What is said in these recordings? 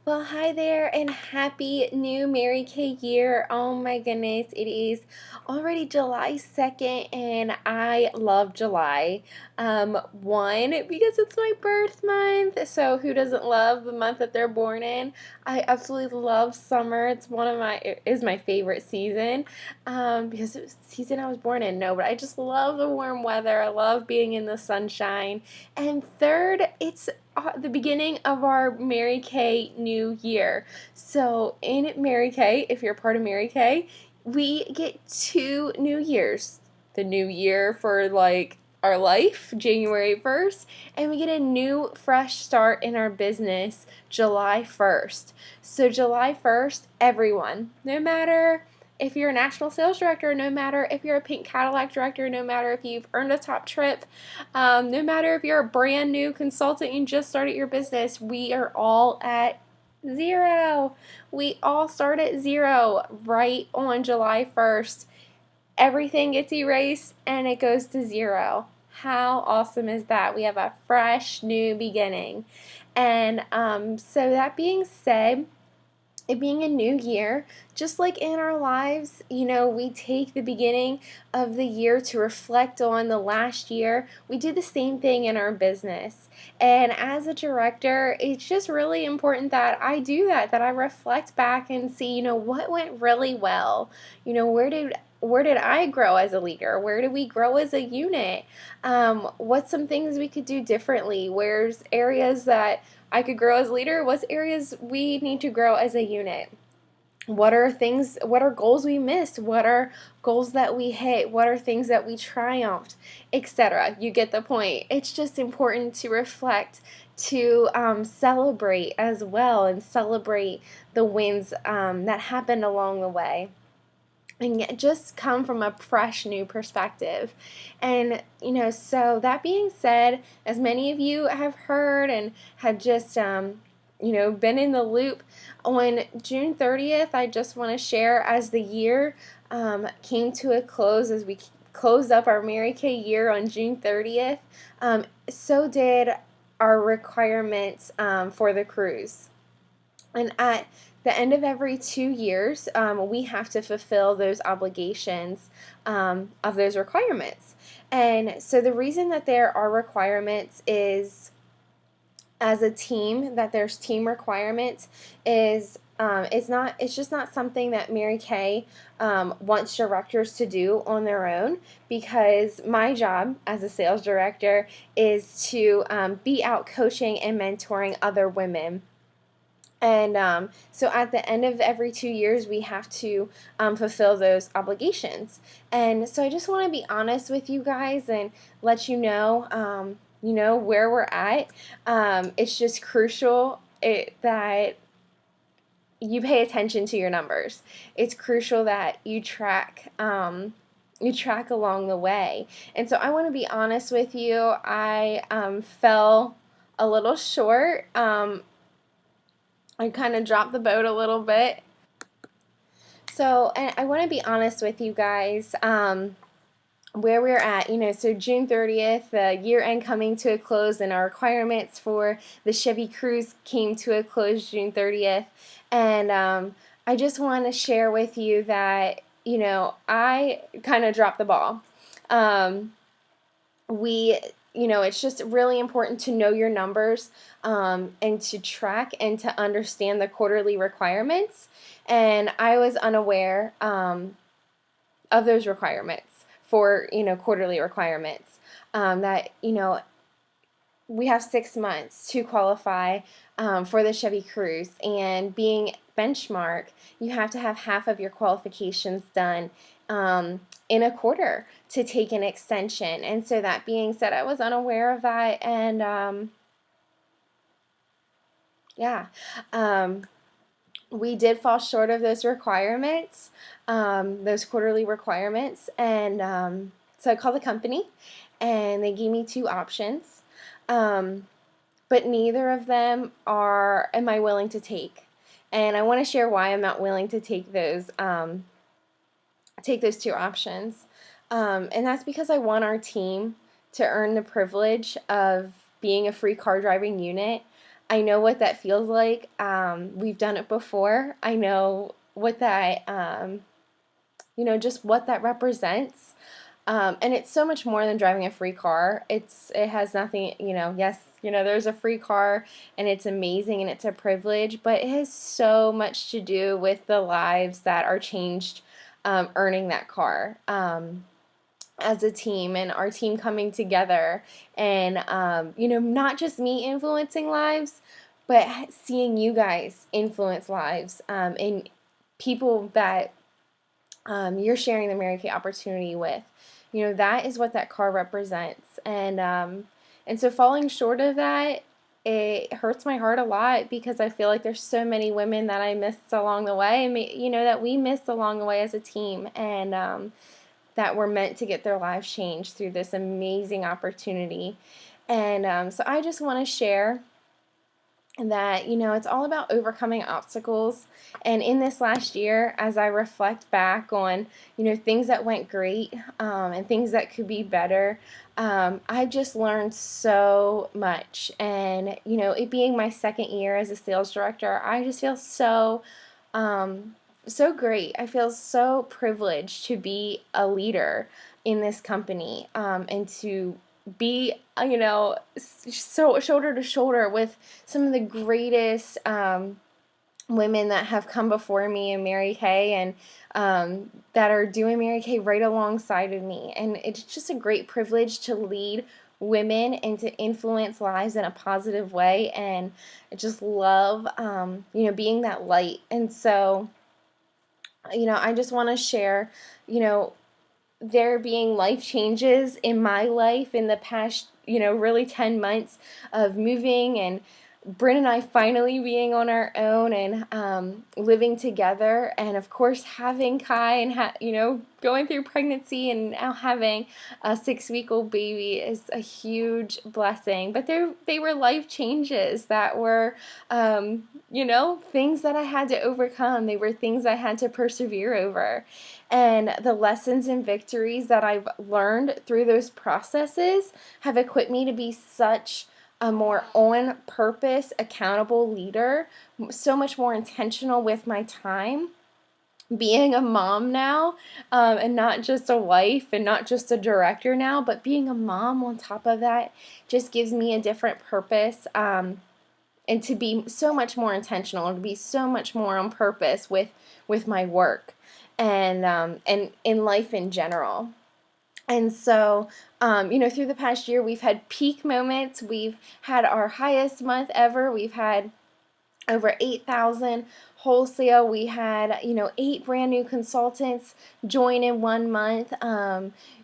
Well, hi there, and happy new Mary Kay year. Oh my goodness, it is already July 2nd, and I love July. One, because it's my birth month, so who doesn't love the month that they're born in? I absolutely love summer. It is my favorite season, because it was the season I was born in. No, but I just love the warm weather. I love being in the sunshine. And third, it's the beginning of our Mary Kay new year. So in Mary Kay, if you're part of Mary Kay, we get 2 new years. The new year for like our life, January 1st, and we get a new fresh start in our business July 1st. So July 1st, everyone, no matter if you're a national sales director, no matter if you're a pink Cadillac director, no matter if you've earned a top trip, no matter if you're a brand new consultant and just started your business, we are all at zero. We all start at zero right on July 1st. Everything gets erased and it goes to zero. How awesome is that? We have a fresh new beginning. And so, that being said, it being a new year, just like in our lives, we take the beginning of the year to reflect on the last year. We do the same thing in our business. And as a director, it's just really important that I do that I reflect back and see, what went really well. Where did I grow as a leader? Where did we grow as a unit? What's some things we could do differently? Where's areas that I could grow as a leader? What's areas we need to grow as a unit? What are goals we missed? What are goals that we hit? What are things that we triumphed, etc.? You get the point. It's just important to reflect, to celebrate as well, and celebrate the wins that happened along the way, and just come from a fresh new perspective. And so that being said, as many of you have heard and have just been in the loop, on June 30th, I just want to share, as the year came to a close, as we closed up our Mary Kay year on June 30th, so did our requirements for the cruise. And at the end of every 2 years, we have to fulfill those obligations of those requirements. And so the reason that there are requirements is, as a team, that there's team requirements is, it's just not something that Mary Kay wants directors to do on their own, because my job as a sales director is to be out coaching and mentoring other women. And so at the end of every 2 years, we have to fulfill those obligations. And so I just want to be honest with you guys and let where we're at. It's just crucial that you pay attention to your numbers. It's crucial that you track. You track along the way. And so I want to be honest with you. I fell a little short. I kind of dropped the boat a little bit. So, and I want to be honest with you guys, where we're at. So June 30th, the year end coming to a close, and our requirements for the Chevy Cruise came to a close June 30th. And I just want to share with you that, I kind of dropped the ball. It's just really important to know your numbers, and to track and to understand the quarterly requirements. And I was unaware of those requirements for, quarterly requirements, that, we have 6 months to qualify for the Chevy Cruise. And being benchmark, you have to have half of your qualifications done in a quarter to take an extension. And so that being said, I was unaware of that. And yeah, we did fall short of those requirements, those quarterly requirements. And so I called the company, and they gave me 2 options. But neither of them am I willing to take. And I want to share why I'm not willing to take those 2 options. And that's because I want our team to earn the privilege of being a free car driving unit. I know what that feels like. We've done it before. I know what that, just what that represents. And it's so much more than driving a free car. It has nothing, yes, there's a free car and it's amazing and it's a privilege, but it has so much to do with the lives that are changed earning that car. As a team and our team coming together and not just me influencing lives, but seeing you guys influence lives, and people that you're sharing the Mary Kay opportunity with. That is what that car represents. And so falling short of that, it hurts my heart a lot because I feel like there's so many women that I missed along the way, and that we missed along the way as a team, and that were meant to get their lives changed through this amazing opportunity. And so I just want to share that it's all about overcoming obstacles. And in this last year, as I reflect back on things that went great, and things that could be better, I've just learned so much. And it being my second year as a sales director, I just feel so great. I feel so privileged to be a leader in this company, and to be, so shoulder to shoulder with some of the greatest women that have come before me in Mary Kay, and that are doing Mary Kay right alongside of me. And it's just a great privilege to lead women and to influence lives in a positive way. And I just love, being that light. And so, I just want to share, there being life changes in my life in the past, really 10 months of moving, and Bryn and I finally being on our own, and living together, and of course having Kai, and going through pregnancy, and now having a 6-week-old baby is a huge blessing. But they were life changes that were, things that I had to overcome. They were things I had to persevere over. And the lessons and victories that I've learned through those processes have equipped me to be such a more on purpose, accountable leader, so much more intentional with my time. Being a mom now, and not just a wife and not just a director now, but being a mom on top of that just gives me a different purpose, and to be so much more intentional, and to be so much more on purpose with my work, and in life in general. And so, through the past year, we've had peak moments. We've had our highest month ever. We've had over 8,000 wholesale. We had, 8 brand new consultants join in 1 month.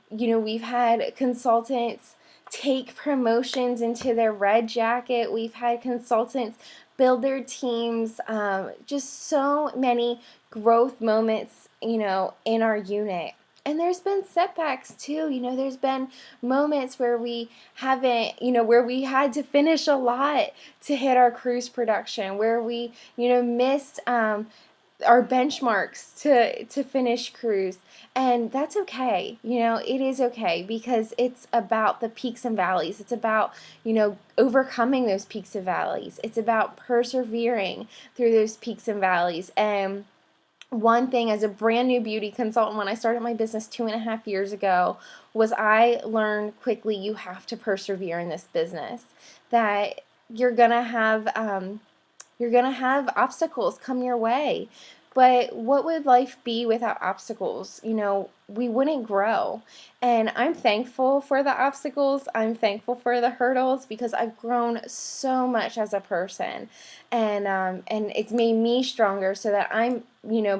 We've had consultants take promotions into their red jacket. We've had consultants build their teams. Just so many growth moments, in our unit. And there's been setbacks too. There's been moments where we haven't, where we had to finish a lot to hit our cruise production, where we, missed our benchmarks to finish cruise. And that's okay. It is okay, because it's about the peaks and valleys. It's about, overcoming those peaks and valleys. It's about persevering through those peaks and valleys. And one thing as a brand new beauty consultant, when I started my business 2.5 years ago, was I learned quickly you have to persevere in this business. That you're gonna have obstacles come your way. But what would life be without obstacles? We wouldn't grow. And I'm thankful for the obstacles. I'm thankful for the hurdles, because I've grown so much as a person. And it's made me stronger, so that I'm,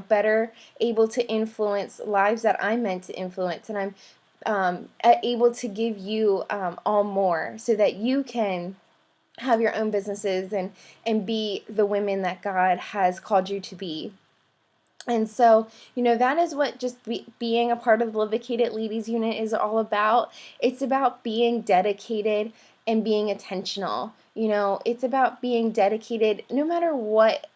better able to influence lives that I'm meant to influence. And I'm able to give you all more, so that you can have your own businesses and be the women that God has called you to be. And so, that is what just being a part of the Livicated Ladies Unit is all about. It's about being dedicated and being intentional. It's about being dedicated no matter what,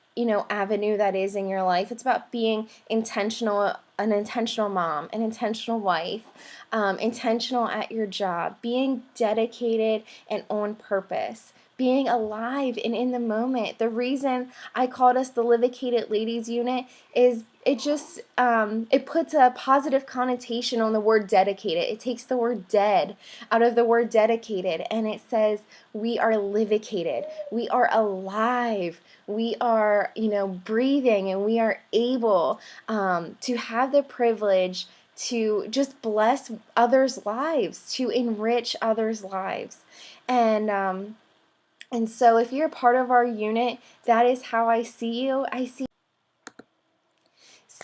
avenue that is in your life. It's about being intentional, an intentional mom, an intentional wife, intentional at your job, being dedicated and on purpose. being alive and in the moment. The reason I called us the Livicated Ladies unit is it puts a positive connotation on the word dedicated. It takes the word dead out of the word dedicated, and it says we are livicated. We are alive. We are, breathing, and we are able to have the privilege to just bless others' lives, to enrich others' lives. And so if you're a part of our unit, that is how I see you. I see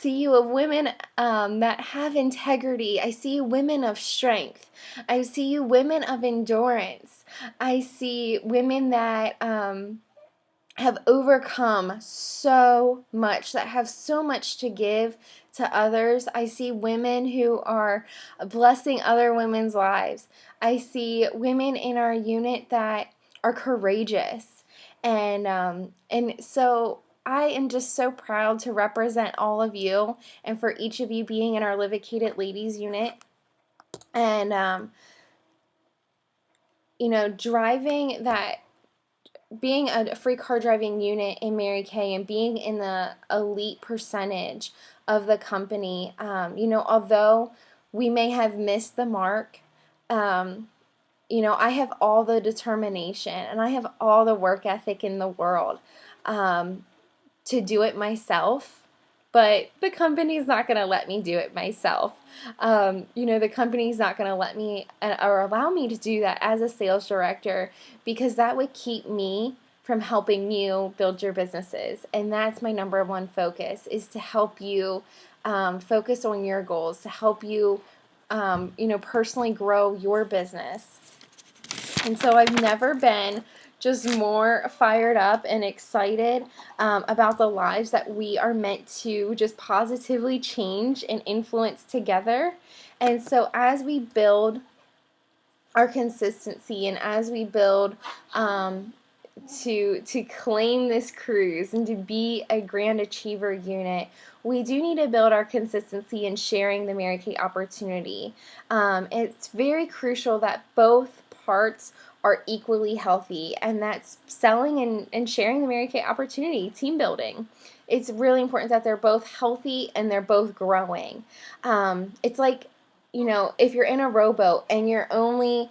you of women that have integrity. I see you women of strength. I see you women of endurance. I see women that have overcome so much, that have so much to give to others. I see women who are blessing other women's lives. I see women in our unit that are courageous. And so I am just so proud to represent all of you and for each of you being in our Livicated Ladies unit. And, driving that, being a free car driving unit in Mary Kay and being in the elite percentage of the company, although we may have missed the mark, I have all the determination and I have all the work ethic in the world to do it myself. But the company's not going to let me do it myself. The company's not going to let me or allow me to do that as a sales director, because that would keep me from helping you build your businesses. And that's my number one focus, is to help you focus on your goals, to help you, personally grow your business. And so I've never been just more fired up and excited about the lives that we are meant to just positively change and influence together. And so as we build our consistency and as we build to claim this cruise and to be a Grand Achiever unit, we do need to build our consistency in sharing the Mary Kay opportunity. It's very crucial that both parts are equally healthy, and that's selling and sharing the Mary Kay opportunity, team building. It's really important that they're both healthy and they're both growing. It's like, if you're in a rowboat and you're only,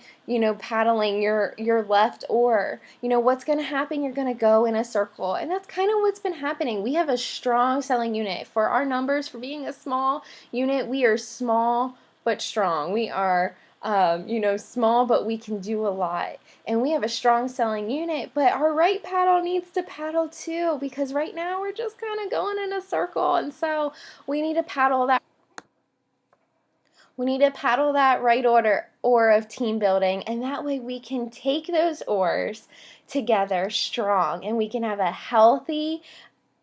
paddling your left oar, what's going to happen? You're going to go in a circle. And that's kind of what's been happening. We have a strong selling unit. For our numbers, for being a small unit, we are small but strong. We are, small, but we can do a lot. And we have a strong selling unit, but our right paddle needs to paddle too, because right now we're just kind of going in a circle. And so we need to paddle that. We need to paddle that right oar of team building, and that way we can take those oars together strong, and we can have a healthy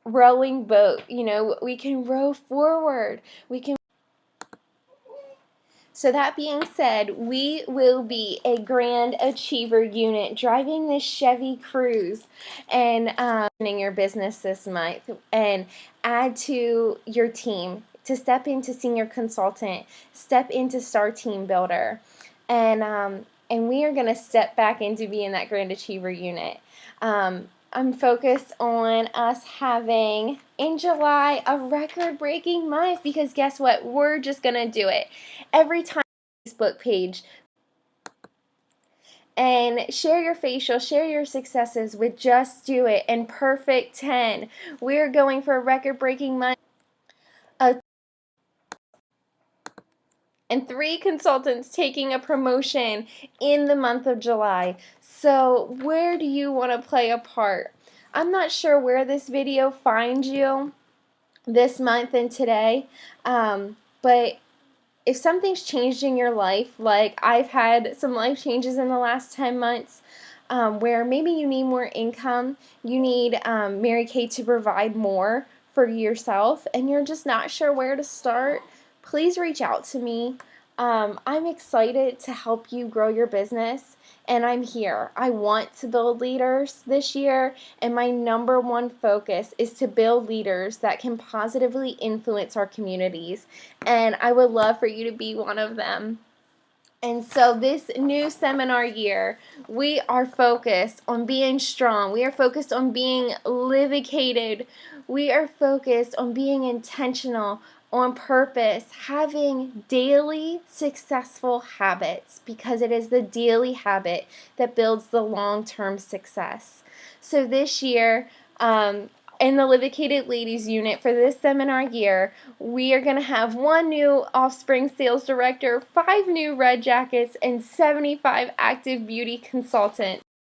rowing boat. We can row forward. So that being said, we will be a Grand Achiever unit driving this Chevy Cruze and in your business this month, and add to your team to step into senior consultant, step into star team builder, and we are going to step back into being that Grand Achiever unit. I'm focused on us having, in July, a record-breaking month, because guess what? We're just going to do it. Every time Facebook page, and share your facial, share your successes with Just Do It and Perfect 10. We're going for a record-breaking month. And 3 consultants taking a promotion in the month of July. So where do you want to play a part? I'm not sure where this video finds you this month and today, but if something's changed in your life, like I've had some life changes in the last 10 months, where maybe you need more income, you need Mary Kay to provide more for yourself, and you're just not sure where to start, please reach out to me. I'm excited to help you grow your business, and I'm here. I want to build leaders this year, and my number one focus is to build leaders that can positively influence our communities, and I would love for you to be one of them. And so this new seminar year, we are focused on being strong. We are focused on being livicated. We are focused on being intentional, on purpose, having daily successful habits, because it is the daily habit that builds the long-term success. So this year, in the Livicated Ladies unit for this seminar year, we are going to have 1 new Offspring sales director, 5 new Red Jackets, and 75 active beauty consultants.